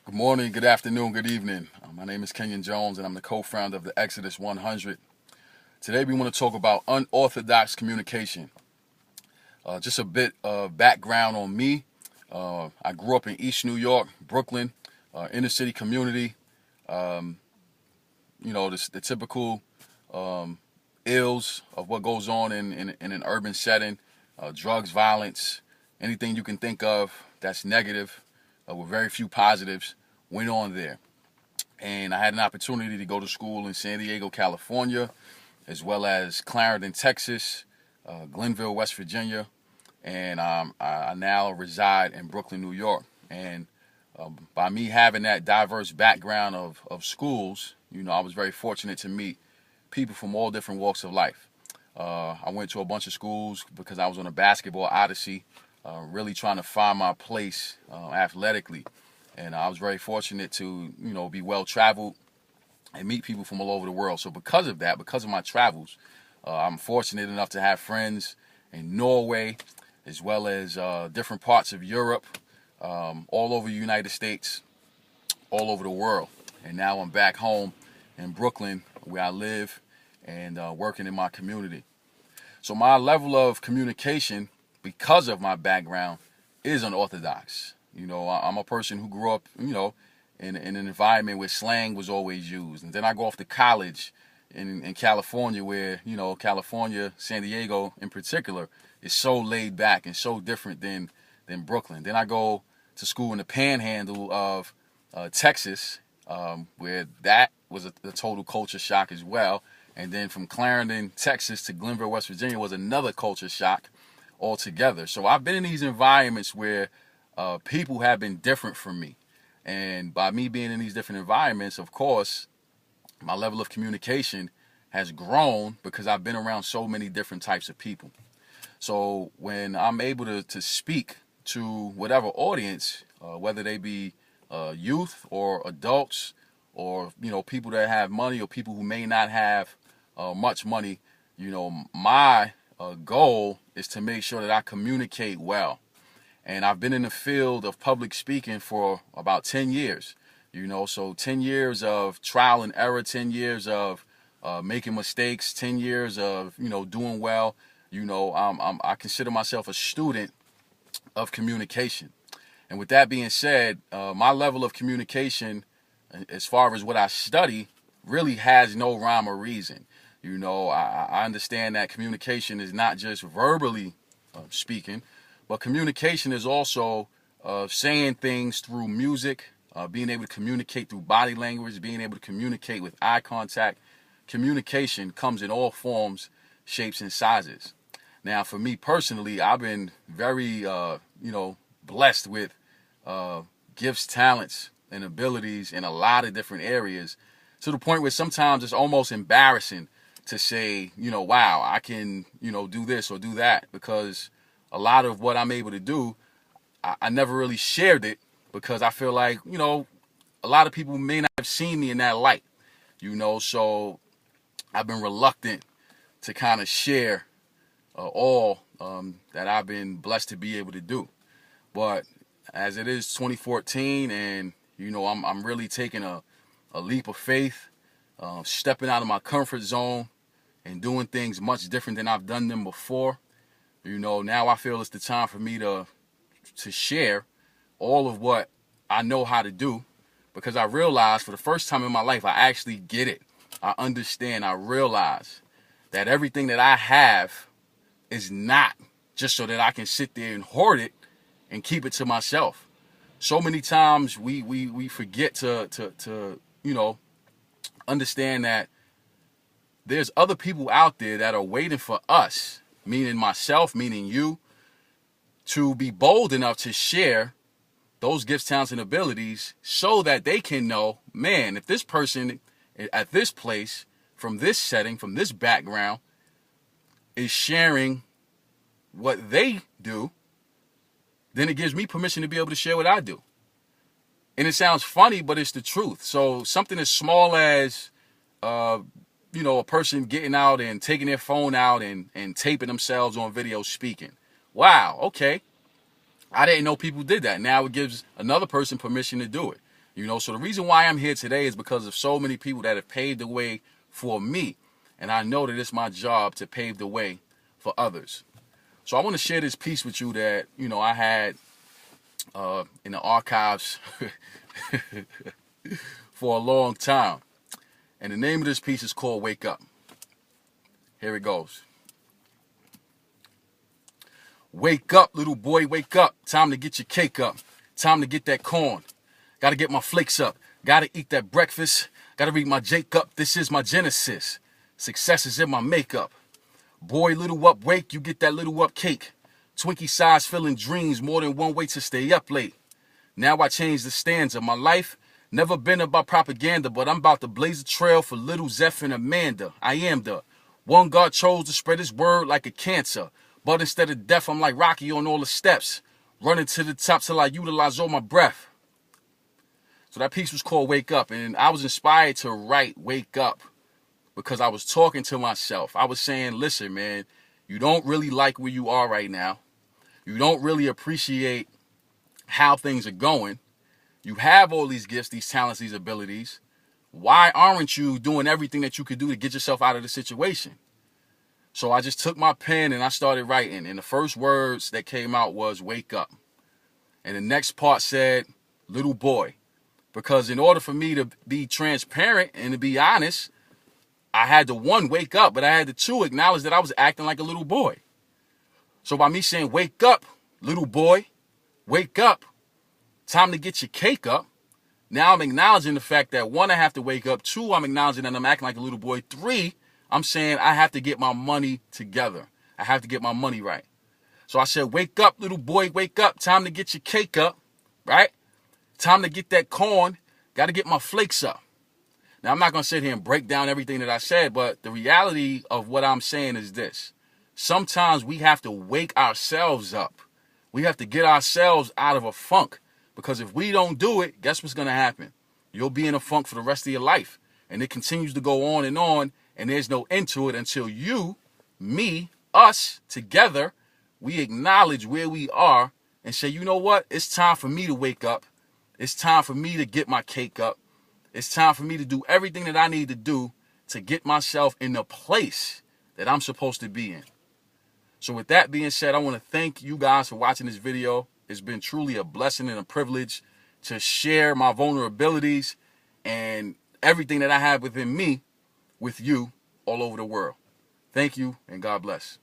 Good morning, good afternoon, good evening. My name is Kenyon Jones, and I'm the co-founder of the Exodus 100. Today, we want to talk about unorthodox communication. Just a bit of background on me. I grew up in East New York, Brooklyn, inner city community. Um, the typical ills of what goes on in an urban setting, drugs, violence, anything you can think of that's negative, with very few positives, went on there. And I had an opportunity to go to school in San Diego, California, as well as Clarendon, Texas, Glenville, West Virginia, and I now reside in Brooklyn, New York. And by me having that diverse background of schools, I was very fortunate to meet people from all different walks of life. I went to a bunch of schools because I was on a basketball odyssey, really trying to find my place athletically. And I was very fortunate to, be well traveled and meet people from all over the world. So because of that, because of my travels, I'm fortunate enough to have friends in Norway, as well as different parts of Europe, all over the United States, all over the world. And now I'm back home in Brooklyn, where I live and working in my community. So my level of communication, because of my background, is unorthodox. I'm a person who grew up, in an environment where slang was always used. And then I go off to college in California where, California, San Diego in particular, is so laid back and so different than Brooklyn. Then I go to school in the panhandle of Texas, where that was a total culture shock as well. And then from Clarendon, Texas to Glenville, West Virginia was another culture shock altogether. So I've been in these environments where people have been different from me. And by me being in these different environments, of course, my level of communication has grown because I've been around so many different types of people. So when I'm able to speak to whatever audience, whether they be youth or adults or, people that have money or people who may not have much money, my goal is to make sure that I communicate well. And I've been in the field of public speaking for about 10 years, so 10 years of trial and error, 10 years of making mistakes, 10 years of, doing well. I consider myself a student of communication. And with that being said, my level of communication, as far as what I study, really has no rhyme or reason. I understand that communication is not just verbally speaking, but communication is also saying things through music, being able to communicate through body language, being able to communicate with eye contact. Communication comes in all forms, shapes, and sizes. Now, for me personally, I've been very, blessed with gifts, talents, and abilities in a lot of different areas, to the point where sometimes it's almost embarrassing to say, wow, I can, do this or do that, because a lot of what I'm able to do, I never really shared it because I feel like, a lot of people may not have seen me in that light, so I've been reluctant to kind of share all that I've been blessed to be able to do. But as it is 2014 and, I'm really taking a leap of faith, stepping out of my comfort zone and doing things much different than I've done them before. Now I feel it's the time for me to share all of what I know how to do, because I realize for the first time in my life, I actually get it. I understand, I realize that everything that I have is not just so that I can sit there and hoard it and keep it to myself. So many times we forget to understand that there's other people out there that are waiting for us, meaning myself, meaning you, to be bold enough to share those gifts, talents, and abilities so that they can know, man, if this person at this place, from this setting, from this background, is sharing what they do, then it gives me permission to be able to share what I do. And it sounds funny, but it's the truth. So something as small as a person getting out and taking their phone out and taping themselves on video speaking. Wow, okay. I didn't know people did that. Now it gives another person permission to do it. You know, so the reason why I'm here today is because of so many people that have paved the way for me. And I know that it's my job to pave the way for others. So I want to share this piece with you that, you know, I had in the archives for a long time. And the name of this piece is called Wake Up. Here it goes. Wake up, little boy, wake up. Time to get your cake up. Time to get that corn. Gotta get my flakes up. Gotta eat that breakfast. Gotta read my Jake up. This is my Genesis. Success is in my makeup. Boy, little up, wake, you get that little up cake. Twinkie size filling dreams, more than one way to stay up late. Now I change the stanza. My life never been about propaganda, but I'm about to blaze a trail for little Zeph and Amanda. I am the one God chose to spread his word like a cancer. But instead of death, I'm like Rocky on all the steps, running to the top till I utilize all my breath. So that piece was called Wake Up, and I was inspired to write Wake Up because I was talking to myself. I was saying, listen, man, you don't really like where you are right now. You don't really appreciate how things are going. You have all these gifts, these talents, these abilities. Why aren't you doing everything that you could do to get yourself out of the situation? So I just took my pen and I started writing. And the first words that came out was wake up. And the next part said, little boy. Because in order for me to be transparent and to be honest, I had to, one, wake up, but I had to, two, acknowledge that I was acting like a little boy. So by me saying, wake up, little boy, wake up, time to get your cake up. Now I'm acknowledging the fact that, one, I have to wake up. Two, I'm acknowledging that I'm acting like a little boy. Three, I'm saying I have to get my money together. I have to get my money right. So I said, wake up, little boy, wake up. Time to get your cake up, right? Time to get that corn. Got to get my flakes up. Now, I'm not going to sit here and break down everything that I said, but the reality of what I'm saying is this. Sometimes we have to wake ourselves up. We have to get ourselves out of a funk, because if we don't do it, guess what's going to happen? You'll be in a funk for the rest of your life, and it continues to go on, and there's no end to it until you, me, us, together, we acknowledge where we are and say, you know what? It's time for me to wake up. It's time for me to get my cake up. It's time for me to do everything that I need to do to get myself in the place that I'm supposed to be in. So with that being said, I want to thank you guys for watching this video. It's been truly a blessing and a privilege to share my vulnerabilities and everything that I have within me with you all over the world. Thank you, and God bless.